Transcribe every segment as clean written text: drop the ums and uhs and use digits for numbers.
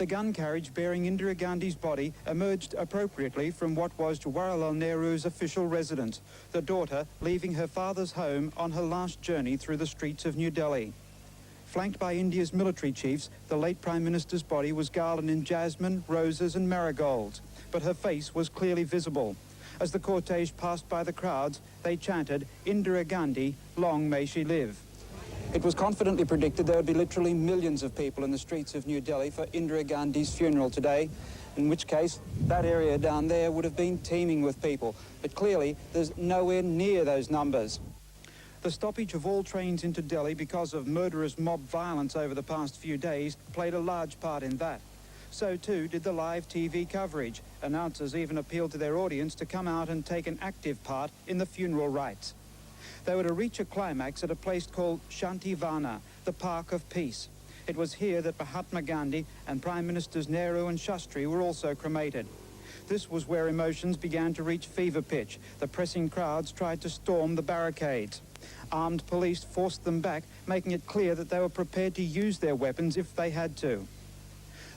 The gun carriage bearing Indira Gandhi's body emerged appropriately from what was Jawaharlal Nehru's official residence, the daughter leaving her father's home on her last journey through the streets of New Delhi. Flanked by India's military chiefs, the late Prime Minister's body was garlanded in jasmine, roses and marigolds, but her face was clearly visible. As the cortege passed by the crowds, they chanted, "Indira Gandhi, long may she live." It was confidently predicted there would be literally millions of people in the streets of New Delhi for Indira Gandhi's funeral today, in which case that area down there would have been teeming with people. But clearly, there's nowhere near those numbers. The stoppage of all trains into Delhi because of murderous mob violence over the past few days played a large part in that. So too did the live TV coverage. Announcers even appealed to their audience to come out and take an active part in the funeral rites. They were to reach a climax at a place called Shantivana, the Park of Peace. It was here that Mahatma Gandhi and Prime Ministers Nehru and Shastri were also cremated. This was where emotions began to reach fever pitch. The pressing crowds tried to storm the barricades. Armed police forced them back, making it clear that they were prepared to use their weapons if they had to.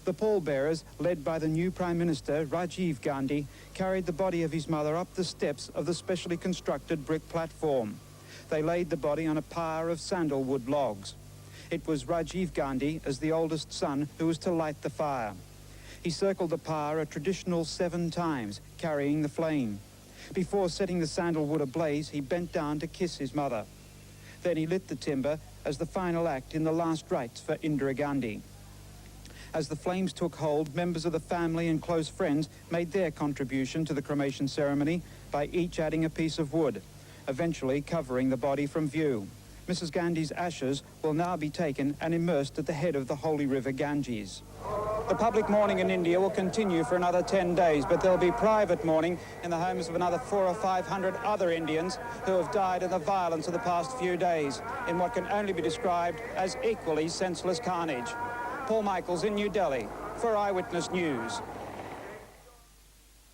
The pallbearers, led by the new Prime Minister, Rajiv Gandhi, carried the body of his mother up the steps of the specially constructed brick platform. They laid the body on a pyre of sandalwood logs. It was Rajiv Gandhi, as the oldest son, who was to light the fire. He circled the pyre a traditional 7 times, carrying the flame. Before setting the sandalwood ablaze, he bent down to kiss his mother. Then he lit the timber as the final act in the last rites for Indira Gandhi. As the flames took hold, members of the family and close friends made their contribution to the cremation ceremony by each adding a piece of wood, eventually covering the body from view. Mrs. Gandhi's ashes will now be taken and immersed at the head of the holy river Ganges. The public mourning in India will continue for another 10 days, but there'll be private mourning in the homes of another 400 or 500 other Indians who have died in the violence of the past few days, in what can only be described as equally senseless carnage. Paul Michaels in New Delhi for Eyewitness News.